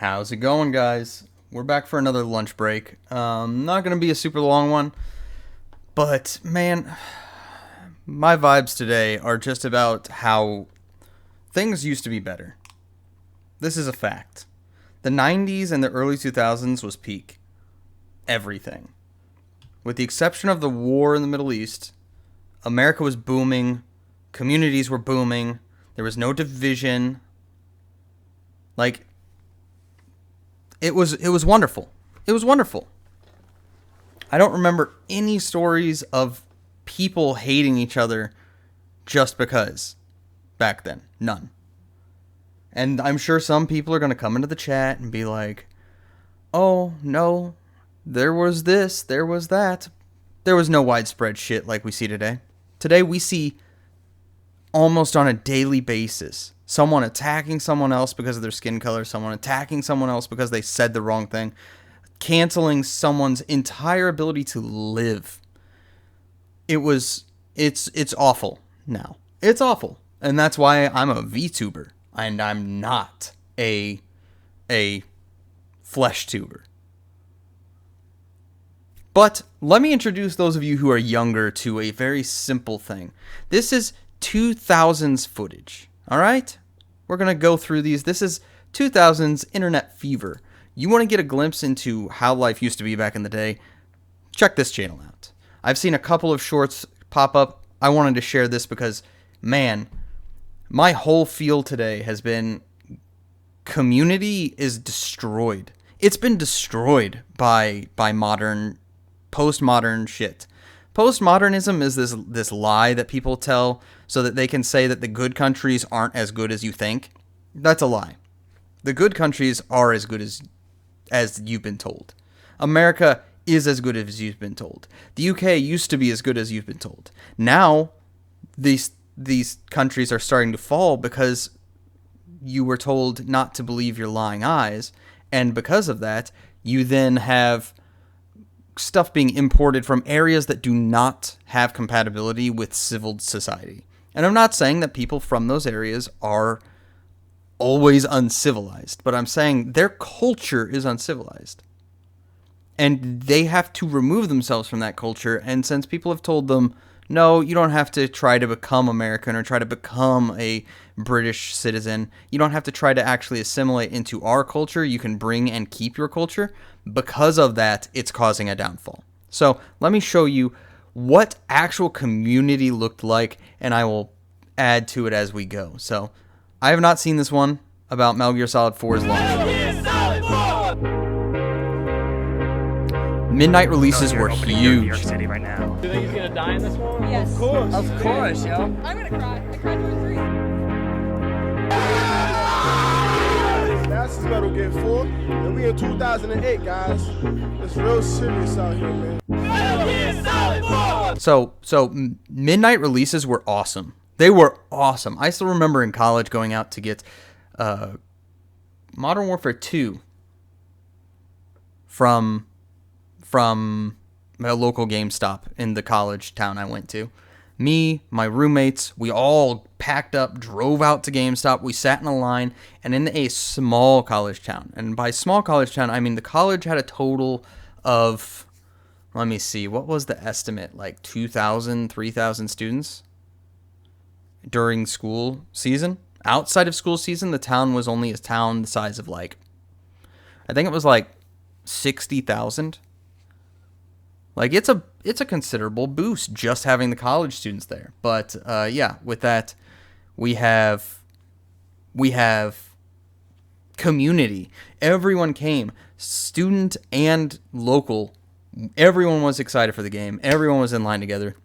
How's it going, guys? We're back for another lunch break. Not going to be a super long one, but man, my vibes today are just about how things used to be better. This is a fact. The 90s and the early 2000s was peak. Everything. With the exception of the war in the Middle East, America was booming, communities were booming, there was no division. Like, it was wonderful. It was wonderful. I don't remember any stories of people hating each other just because back then. None. And I'm sure some people are going to come into the chat and be like, oh, no, there was this, there was that. There was no widespread shit like we see today. Today we see almost on a daily basis someone attacking someone else because of their skin color, someone attacking someone else because they said the wrong thing, canceling someone's entire ability to live. It's awful now. It's awful. And that's why I'm a VTuber and I'm not a flesh tuber. But let me introduce those of you who are younger to a very simple thing. This is 2000s footage. All right? We're going to go through these. This is 2000s internet fever. You want to get a glimpse into how life used to be back in the day? Check this channel out. I've seen a couple of shorts pop up. I wanted to share this because, man, my whole field today has been community is destroyed. It's been destroyed by modern, postmodern shit. Postmodernism is this lie that people tell so that they can say that the good countries aren't as good as you think. That's a lie. The good countries are as good as you've been told. America is as good as you've been told. The UK used to be as good as you've been told. Now, these countries are starting to fall because you were told not to believe your lying eyes, and because of that, you then have stuff being imported from areas that do not have compatibility with civil society. And I'm not saying that people from those areas are always uncivilized, but I'm saying their culture is uncivilized. And they have to remove themselves from that culture, and since people have told them, no, you don't have to try to become American or try to become a British citizen. You don't have to try to actually assimilate into our culture. You can bring and keep your culture. Because of that, it's causing a downfall. So let me show you what actual community looked like, and I will add to it as we go. So I have not seen this one about Metal Gear Solid 4's launch. Midnight releases were huge. New York City right now. Do you think he's gonna die in this one? Yes. Of course, yo. I'm gonna cry. I cried during 3. That's his Metal Gear 4, and we in 2008, guys. It's real serious out here, man. Metal Gear Solid 4! So midnight releases were awesome. They were awesome. I still remember in college going out to get Modern Warfare 2 from a local GameStop in the college town I went to. Me, my roommates, we all packed up, drove out to GameStop. We sat in a line, and in a small college town. And by small college town, I mean the college had a total of, let me see, what was the estimate? Like 2,000, 3,000 students during school season. Outside of school season, the town was only a town the size of I think it was 60,000. Like, it's a considerable boost just having the college students there. But yeah, with that, we have community. Everyone came, student and local. Everyone was excited for the game. Everyone was in line together.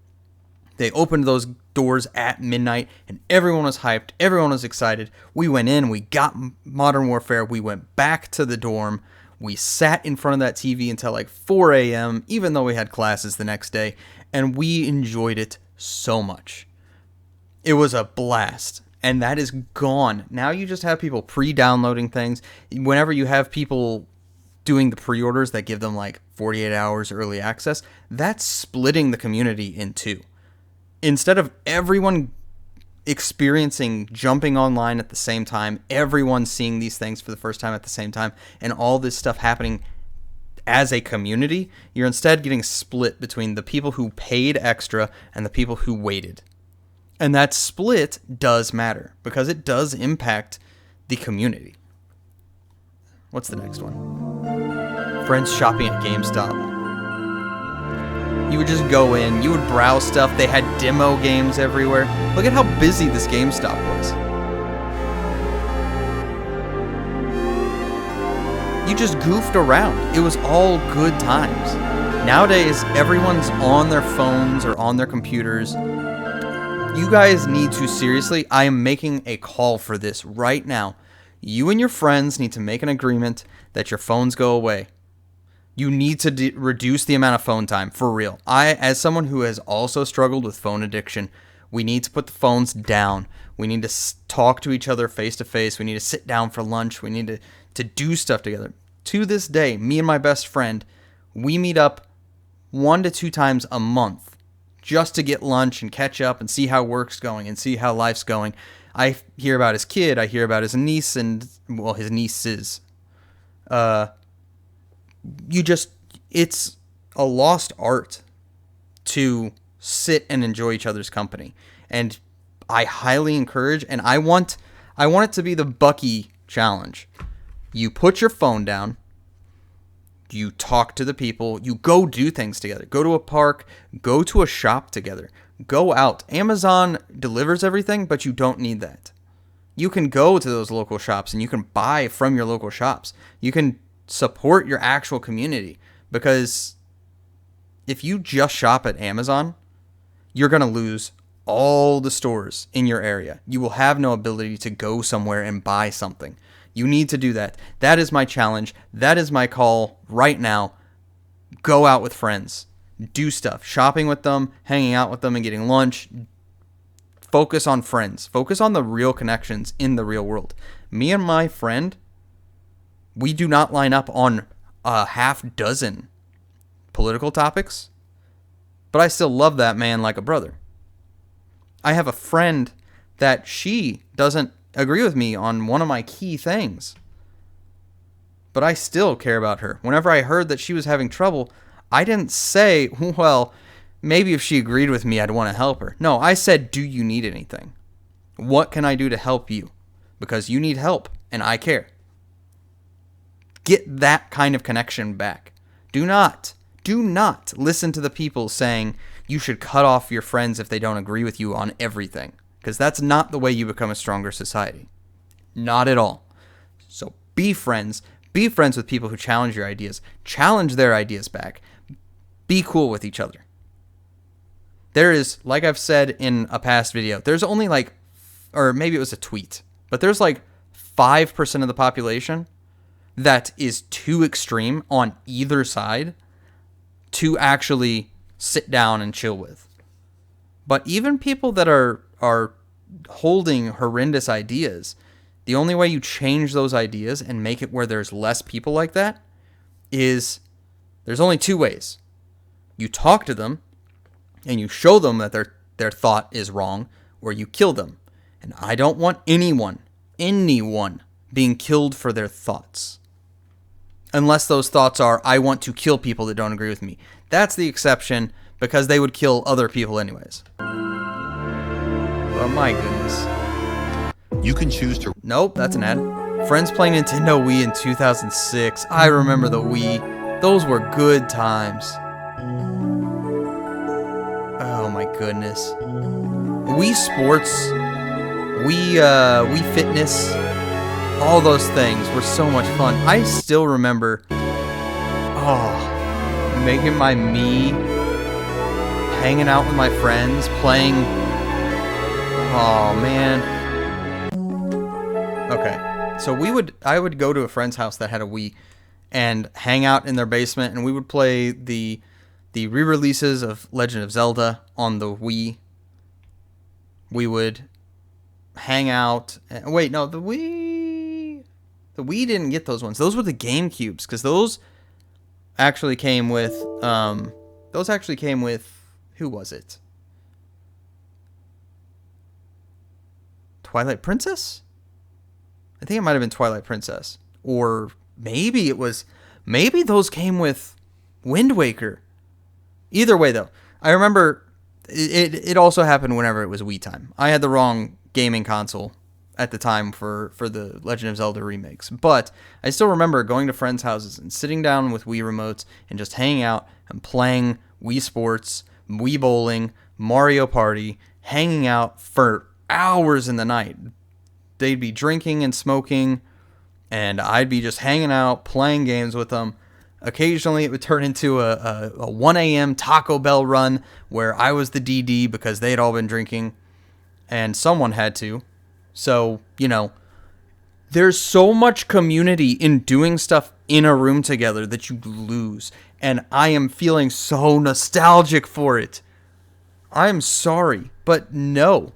They opened those doors at midnight, and everyone was hyped. Everyone was excited. We went in. We got Modern Warfare. We went back to the dorm. We sat in front of that TV until 4 a.m., even though we had classes the next day, and we enjoyed it so much. It was a blast, and that is gone. Now you just have people pre-downloading things. Whenever you have people doing the pre-orders that give them 48 hours early access, that's splitting the community in two. Instead of everyone experiencing jumping online at the same time, everyone seeing these things for the first time at the same time, and all this stuff happening as a community, you're instead getting split between the people who paid extra and the people who waited. And that split does matter because it does impact the community. What's the next one? Friends shopping at GameStop. You would just go in, you would browse stuff. They had demo games everywhere. Look at how busy this GameStop was. You just goofed around. It was all good times. Nowadays, everyone's on their phones or on their computers. You guys need to seriously, I am making a call for this right now. You and your friends need to make an agreement that your phones go away. You need to reduce the amount of phone time, for real. As someone who has also struggled with phone addiction, we need to put the phones down. We need to talk to each other face to face. We need to sit down for lunch. We need to do stuff together. To this day, me and my best friend, we meet up 1 to 2 times a month just to get lunch and catch up and see how work's going and see how life's going. I hear about his kid. I hear about his niece and, well, his nieces. It's a lost art to sit and enjoy each other's company. And I highly encourage, and I want it to be the Bucky challenge. You put your phone down, you talk to the people, you go do things together. Go to a park, go to a shop together, go out. Amazon delivers everything, but you don't need that. You can go to those local shops and you can buy from your local shops. You can support your actual community, because if you just shop at Amazon, you're going to lose all the stores in your area. You will have no ability to go somewhere and buy something. You need to do that. That is my challenge. That is my call right now. Go out with friends. Do stuff. Shopping with them, hanging out with them, and getting lunch. Focus on friends. Focus on the real connections in the real world. Me and my friend, we do not line up on a half dozen political topics, but I still love that man like a brother. I have a friend that she doesn't agree with me on one of my key things, but I still care about her. Whenever I heard that she was having trouble, I didn't say, well, maybe if she agreed with me, I'd want to help her. No, I said, do you need anything? What can I do to help you? Because you need help, and I care. Get that kind of connection back. Do not listen to the people saying you should cut off your friends if they don't agree with you on everything, because that's not the way you become a stronger society. Not at all. So be friends. Be friends with people who challenge your ideas. Challenge their ideas back. Be cool with each other. There is, like I've said in a past video, there's only or maybe it was a tweet, but there's 5% of the population that is too extreme on either side to actually sit down and chill with. But even people that are holding horrendous ideas, the only way you change those ideas and make it where there's less people like that is there's only 2 ways. You talk to them and you show them that their thought is wrong, or you kill them. And I don't want anyone being killed for their thoughts. Unless those thoughts are, I want to kill people that don't agree with me. That's the exception, because they would kill other people anyways. But my goodness. You can choose to... Nope, that's an ad. Friends playing Nintendo Wii in 2006. I remember the Wii. Those were good times. Oh my goodness. Wii Sports, Wii Fitness, all those things were so much fun. I still remember, making my Mii, hanging out with my friends, playing. Oh man. Okay, so I would go to a friend's house that had a Wii, and hang out in their basement, and we would play the re-releases of Legend of Zelda on the Wii. We would hang out. Wait, no, the Wii didn't get those ones. Those were the GameCubes, because those actually came with. Who was it? Twilight Princess? I think it might have been Twilight Princess. Or maybe those came with Wind Waker. Either way, though, I remember it also happened whenever it was Wii time. I had the wrong gaming console at the time for the Legend of Zelda remakes. But I still remember going to friends' houses and sitting down with Wii remotes and just hanging out and playing Wii Sports, Wii Bowling, Mario Party, hanging out for hours in the night. They'd be drinking and smoking, and I'd be just hanging out, playing games with them. Occasionally, it would turn into a 1 a.m. Taco Bell run where I was the DD because they'd all been drinking, and someone had to. So, there's so much community in doing stuff in a room together that you lose, and I am feeling so nostalgic for it. I'm sorry, but no.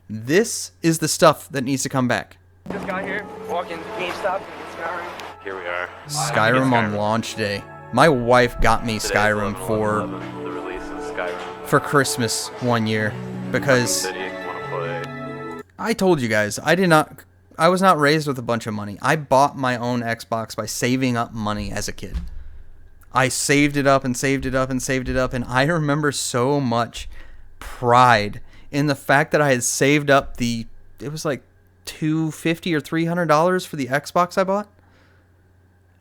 This is the stuff that needs to come back. Just got here, walking GameStop and Skyrim. Here we are. Skyrim on launch day. My wife got me Today's Skyrim 11/11, for the release of Skyrim. Christmas one year because City, wanna play? I told you guys I was not raised with a bunch of money. I bought my own Xbox by saving up money as a kid. I saved it up and saved it up and saved it up, and I remember so much pride in the fact that I had saved up it was like $250 or $300 for the Xbox I bought.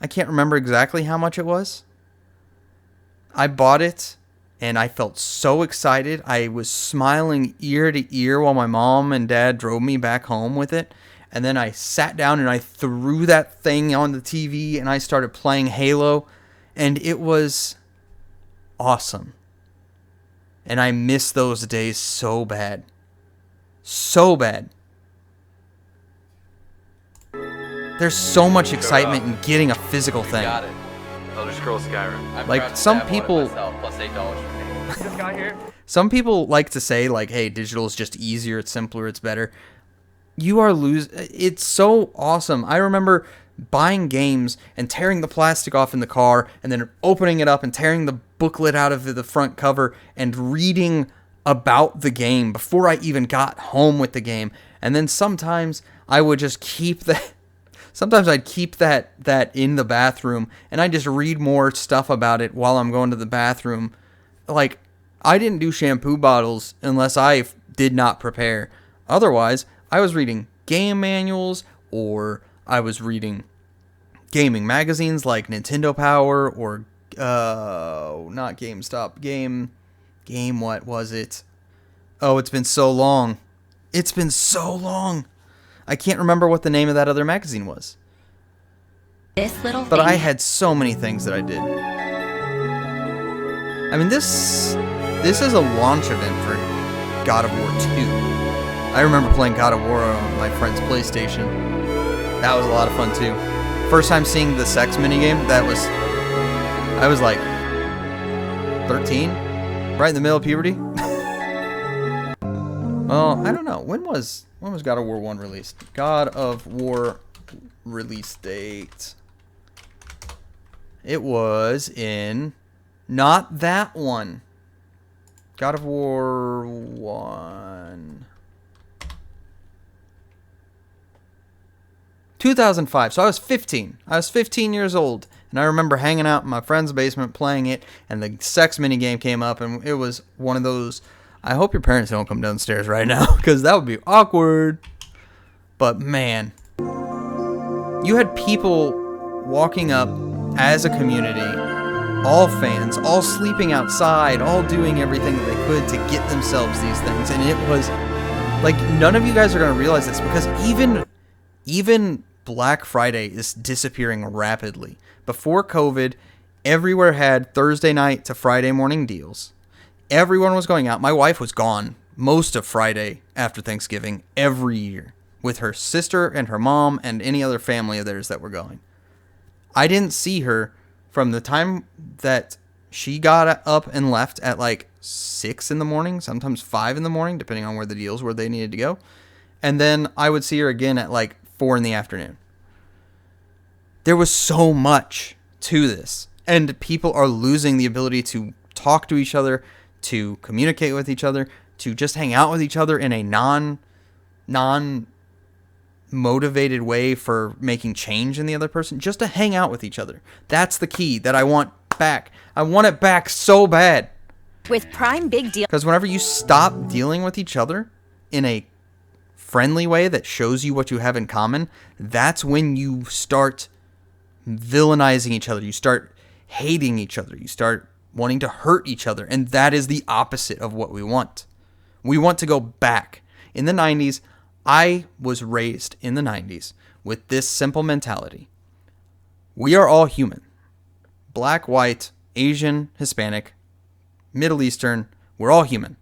I can't remember exactly how much it was. I bought it and I felt so excited. I was smiling ear to ear while my mom and dad drove me back home with it. And then I sat down and I threw that thing on the TV and I started playing Halo, and it was awesome. And I miss those days so bad. So bad. There's so much excitement in getting a physical thing. Got it. Elder Scrolls Skyrim. Like, some people, Plus $8 for me. Just got here. some people like to say, like, hey, digital is just easier, it's simpler, it's better. You are it's so awesome. I remember buying games and tearing the plastic off in the car and then opening it up and tearing the booklet out of the front cover and reading about the game before I even got home with the game. And then sometimes I would just keep that. Sometimes I'd keep that in the bathroom and I just read more stuff about it while I'm going to the bathroom. Like, I didn't do shampoo bottles unless I did not prepare. Otherwise, I was reading game manuals, or I was reading gaming magazines like Nintendo Power or not GameStop, Game what was it? Oh, it's been so long. It's been so long. I can't remember what the name of that other magazine was. But I had so many things that I did. I mean, this is a launch event for God of War 2. I remember playing God of War on my friend's PlayStation. That was a lot of fun too. First time seeing the sex minigame, I was like 13, right in the middle of puberty. Well, I don't know. When was God of War 1 released? God of War release date. It was in not that one. God of War 1. 2005. So I was 15. I was 15 years old. And I remember hanging out in my friend's basement playing it. And the sex minigame came up. And it was one of those. I hope your parents don't come downstairs right now, because that would be awkward. But man. You had people walking up as a community. All fans. All sleeping outside. All doing everything that they could to get themselves these things. And it was like, none of you guys are going to realize this, because even Black Friday is disappearing rapidly. Before COVID, everywhere had Thursday night to Friday morning deals. Everyone was going out. My wife was gone most of Friday after Thanksgiving every year with her sister and her mom and any other family of theirs that were going. I didn't see her from the time that she got up and left at like 6 in the morning, sometimes 5 in the morning, depending on where the deals were they needed to go. And then I would see her again at like 4 in the afternoon. There was so much to this, and people are losing the ability to talk to each other, to communicate with each other, to just hang out with each other in a non motivated way for making change in the other person, just to hang out with each other. That's the key that I want back. I want it back so bad. With Prime Big Deal. Because whenever you stop dealing with each other in a friendly way that shows you what you have in common, that's when you start villainizing each other. You start hating each other. You start wanting to hurt each other. And that is the opposite of what we want. We want to go back. In the 90s, I was raised in the 90s with this simple mentality. We are all human. Black, white, Asian, Hispanic, Middle Eastern, we're all human.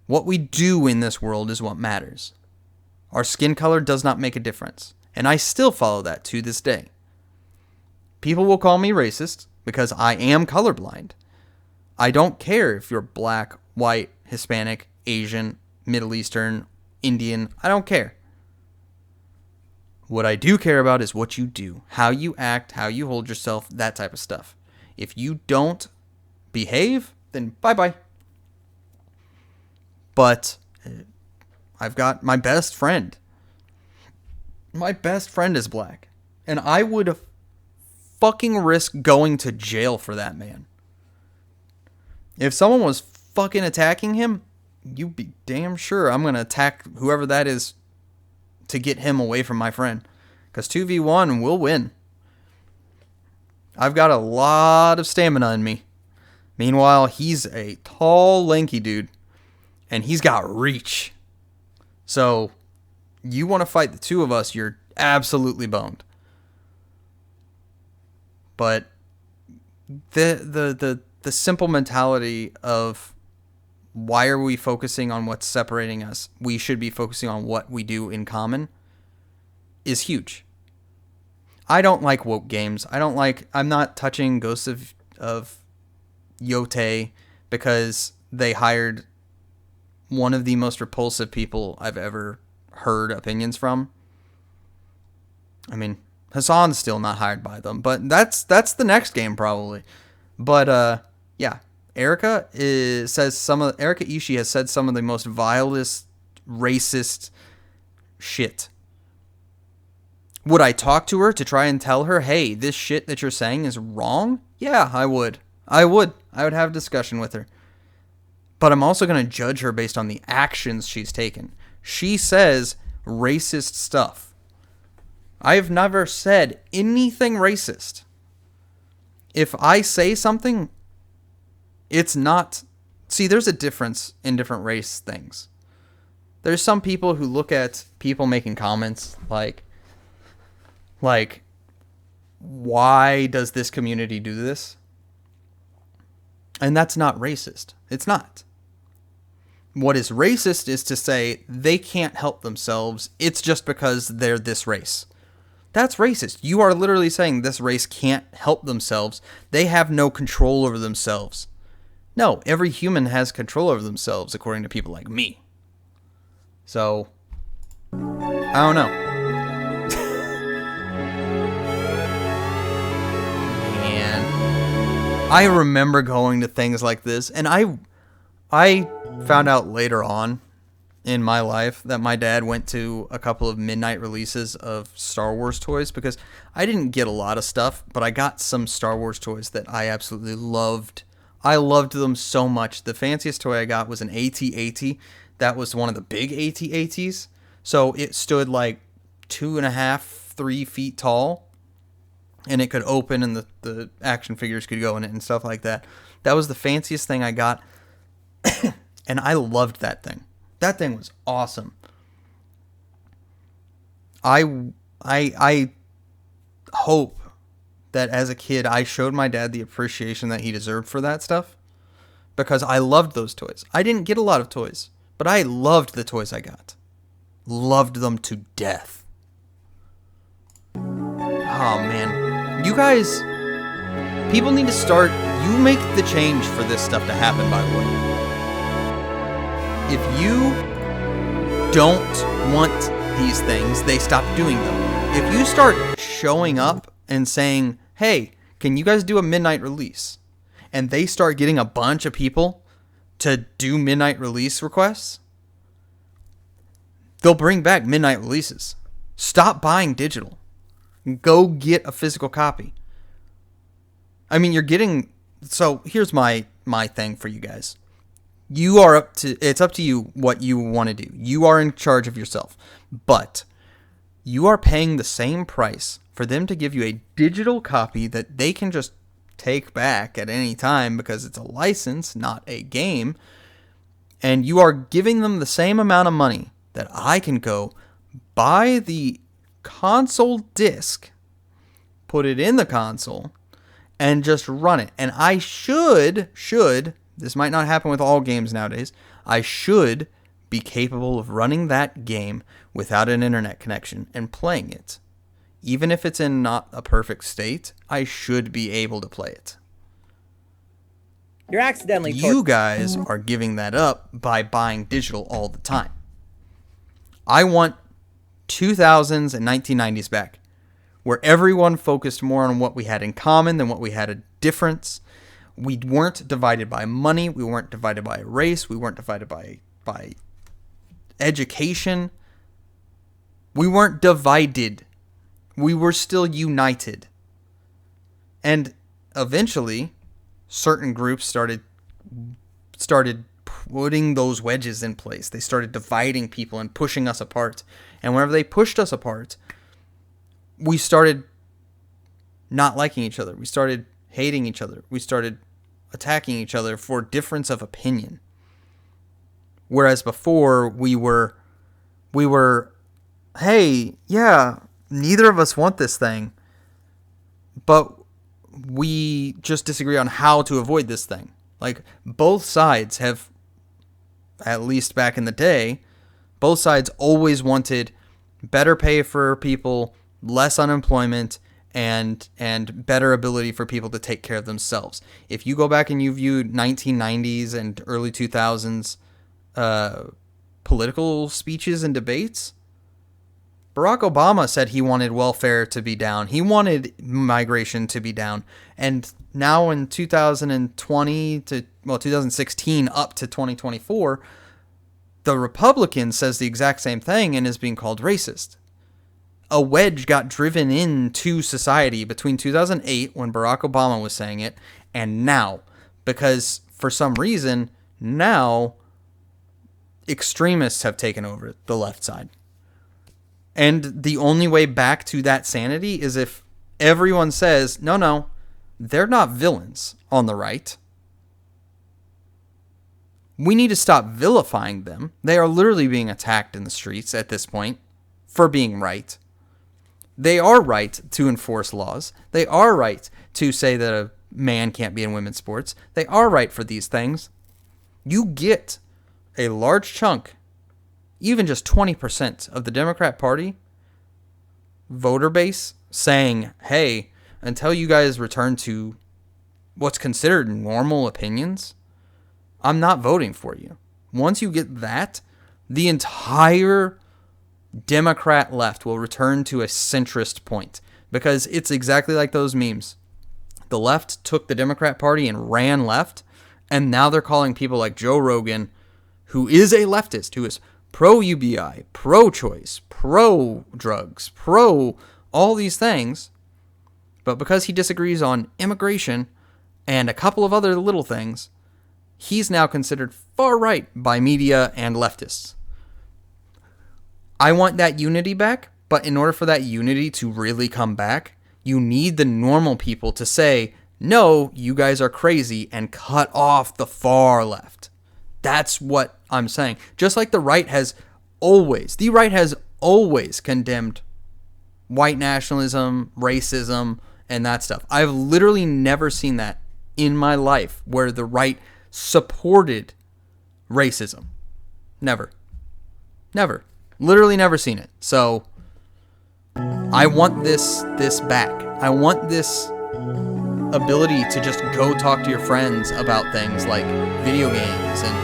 What we do in this world is what matters. Our skin color does not make a difference. And I still follow that to this day. People will call me racist because I am colorblind. I don't care if you're black, white, Hispanic, Asian, Middle Eastern, Indian. I don't care. What I do care about is what you do, how you act, how you hold yourself, that type of stuff. If you don't behave, then bye-bye. But I've got my best friend. My best friend is black. And I would fucking risk going to jail for that man. If someone was fucking attacking him, you'd be damn sure I'm going to attack whoever that is to get him away from my friend. Because 2v1 will win. I've got a lot of stamina in me. Meanwhile, he's a tall, lanky dude. And he's got reach. So, you want to fight the two of us, you're absolutely boned. But the simple mentality of why are we focusing on what's separating us? We should be focusing on what we do in common is huge. I don't like woke games. I'm not touching Ghosts of Yote because they hired one of the most repulsive people I've ever heard opinions from. I mean, Hassan's still not hired by them, but that's the next game probably. But yeah, Erika Ishii has said some of the most vilest, racist shit. Would I talk to her to try and tell her, hey, this shit that you're saying is wrong? Yeah, I would. I would have a discussion with her. But I'm also going to judge her based on the actions she's taken. She says racist stuff. I have never said anything racist. If I say something, it's not... See, there's a difference in different race things. There's some people who look at people making comments like, why does this community do this? And that's not racist. It's not. What is racist is to say they can't help themselves. It's just because they're this race. That's racist. You are literally saying this race can't help themselves. They have no control over themselves. No, every human has control over themselves, according to people like me. So, I don't know. Man, I remember going to things like this, and I found out later on in my life that my dad went to a couple of midnight releases of Star Wars toys because I didn't get a lot of stuff, but I got some Star Wars toys that I absolutely loved. I loved them so much. The fanciest toy I got was an AT-AT. That was one of the big AT-ATs. So it stood like 2.5, 3 feet tall. And it could open and the action figures could go in it and stuff like that. That was the fanciest thing I got. And I loved that thing. That thing was awesome. I hope that as a kid I showed my dad the appreciation that he deserved for that stuff. Because I loved those toys. I didn't get a lot of toys. But I loved the toys I got. Loved them to death. Oh man. You guys... People need to start... You make the change for this stuff to happen, by the way. If you don't want these things, they stop doing them. If you start showing up and saying, hey, can you guys do a midnight release? And they start getting a bunch of people to do midnight release requests, They'll bring back midnight releases. Stop buying digital. Go get a physical copy. I mean, you're getting... So here's my thing for you guys. It's up to you what you want to do. You are in charge of yourself. But you are paying the same price for them to give you a digital copy that they can just take back at any time because it's a license, not a game. And you are giving them the same amount of money that I can go buy the console disc, put it in the console, and just run it. And I should, this might not happen with all games nowadays, I should be capable of running that game without an internet connection and playing it. Even if it's in not a perfect state, I should be able to play it. You're accidentally... You guys are giving that up by buying digital all the time. I want 2000s and 1990s back, where everyone focused more on what we had in common than what we had a difference. We weren't divided by money. We weren't divided by race. We weren't divided by education. We weren't divided. We were still united. And eventually, certain groups started putting those wedges in place. They started dividing people and pushing us apart. And whenever they pushed us apart, we started not liking each other. We started hating each other. We started attacking each other for difference of opinion. Whereas before we were, hey, yeah, neither of us want this thing, but we just disagree on how to avoid this thing. Like, both sides have, at least back in the day, both sides always wanted better pay for people, less unemployment, and better ability for people to take care of themselves. If you go back and you view 1990s and early 2000s political speeches and debates, Barack Obama said he wanted welfare to be down. He wanted migration to be down. And now in 2016 up to 2024, the Republican says the exact same thing and is being called racist. A wedge got driven into society between 2008, when Barack Obama was saying it, and now. Because for some reason, now extremists have taken over the left side. And the only way back to that sanity is if everyone says, no, they're not villains on the right. We need to stop vilifying them. They are literally being attacked in the streets at this point for being right. They are right to enforce laws. They are right to say that a man can't be in women's sports. They are right for these things. You get a large chunk, even just 20% of the Democrat Party voter base saying, hey, until you guys return to what's considered normal opinions, I'm not voting for you. Once you get that, the entire Democrat left will return to a centrist point, because it's exactly like those memes. The left took the Democrat Party and ran left, and now they're calling people like Joe Rogan, who is a leftist, who is pro-UBI, pro-choice, pro-drugs, pro all these things, but because he disagrees on immigration and a couple of other little things, he's now considered far right by media and leftists. I want that unity back, but in order for that unity to really come back, you need the normal people to say, no, you guys are crazy, and cut off the far left. That's what I'm saying. Just like the right has always condemned white nationalism, racism, and that stuff. I've literally never seen that in my life where the right supported racism. Never. Literally never seen it. So I want this back. I want this ability to just go talk to your friends about things like video games and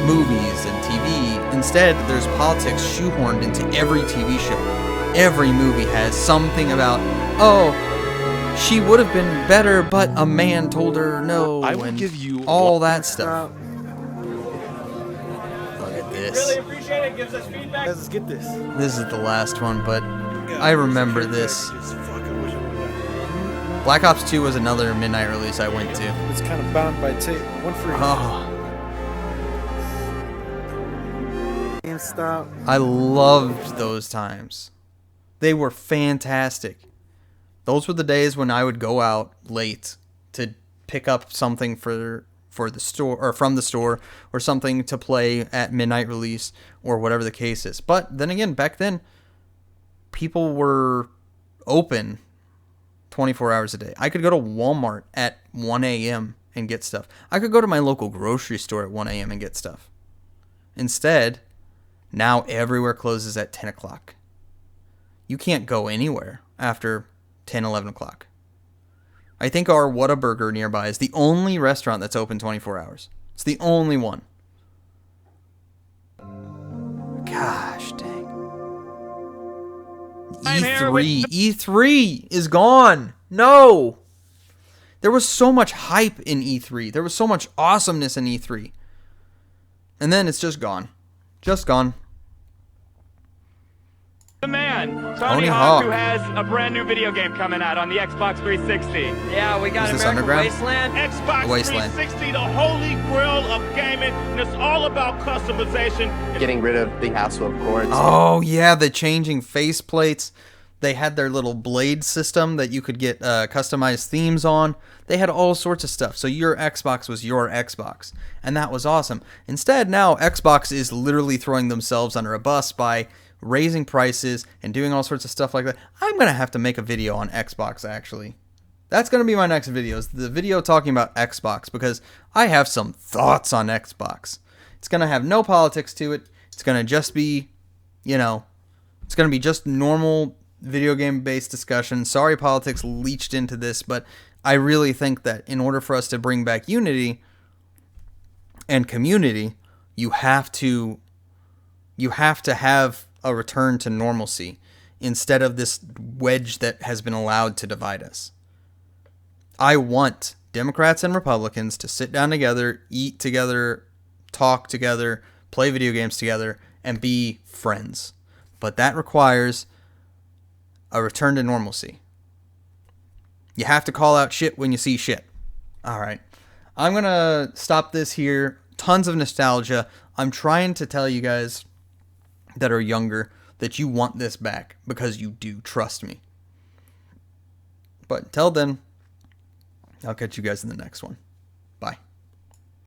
movies and TV. Instead, there's politics shoehorned into every TV show. Every movie has something about, oh, she would have been better, but a man told her no. I will give you all that stuff. Look at this. Really appreciate it. Gives us feedback. Let's get this. This is the last one, but I remember this. Just fucking wish I would've Black Ops 2 was another midnight release I went to. done. It's kind of bound by tape. One free. Oh, GameStop. I loved those times. They were fantastic. Those were the days when I would go out late to pick up something for the store or from the store or something to play at midnight release or whatever the case is. But then again, back then, people were open 24 hours a day. I could go to Walmart at 1 a.m. and get stuff. I could go to my local grocery store at 1 a.m. and get stuff. Instead, now everywhere closes at 10 o'clock. You can't go anywhere after 10, 11 o'clock. I think our Whataburger nearby is the only restaurant that's open 24 hours. It's the only one. Gosh dang. E3 is gone. No. There was so much hype in E3. There was so much awesomeness in E3. And then it's just gone. Just gone. The man, Tony Tony Hawk. Hawk, who has a brand new video game coming out on the Xbox 360. Yeah, we got Is this American Underground? Wasteland. Xbox Wasteland. 360, the holy grail of gaming, and it's all about customization. Getting rid of the hassle of cords. Oh, yeah, the changing faceplates. They had their little blade system that you could get customized themes on. They had all sorts of stuff. So your Xbox was your Xbox. And that was awesome. Instead, now Xbox is literally throwing themselves under a bus by raising prices and doing all sorts of stuff like that. I'm going to have to make a video on Xbox, actually. That's going to be my next video, is the video talking about Xbox, because I have some thoughts on Xbox. It's going to have no politics to it. It's going to just be, it's going to be just normal video game based discussion. Sorry politics leached into this, but I really think that in order for us to bring back unity and community, you have to have a return to normalcy instead of this wedge that has been allowed to divide us. I want Democrats and Republicans to sit down together, eat together, talk together, play video games together, and be friends. But that requires a return to normalcy. You have to call out shit when you see shit. All right. I'm going to stop this here. Tons of nostalgia. I'm trying to tell you guys that are younger that you want this back, because you do, trust me. But until then, I'll catch you guys in the next one. Bye.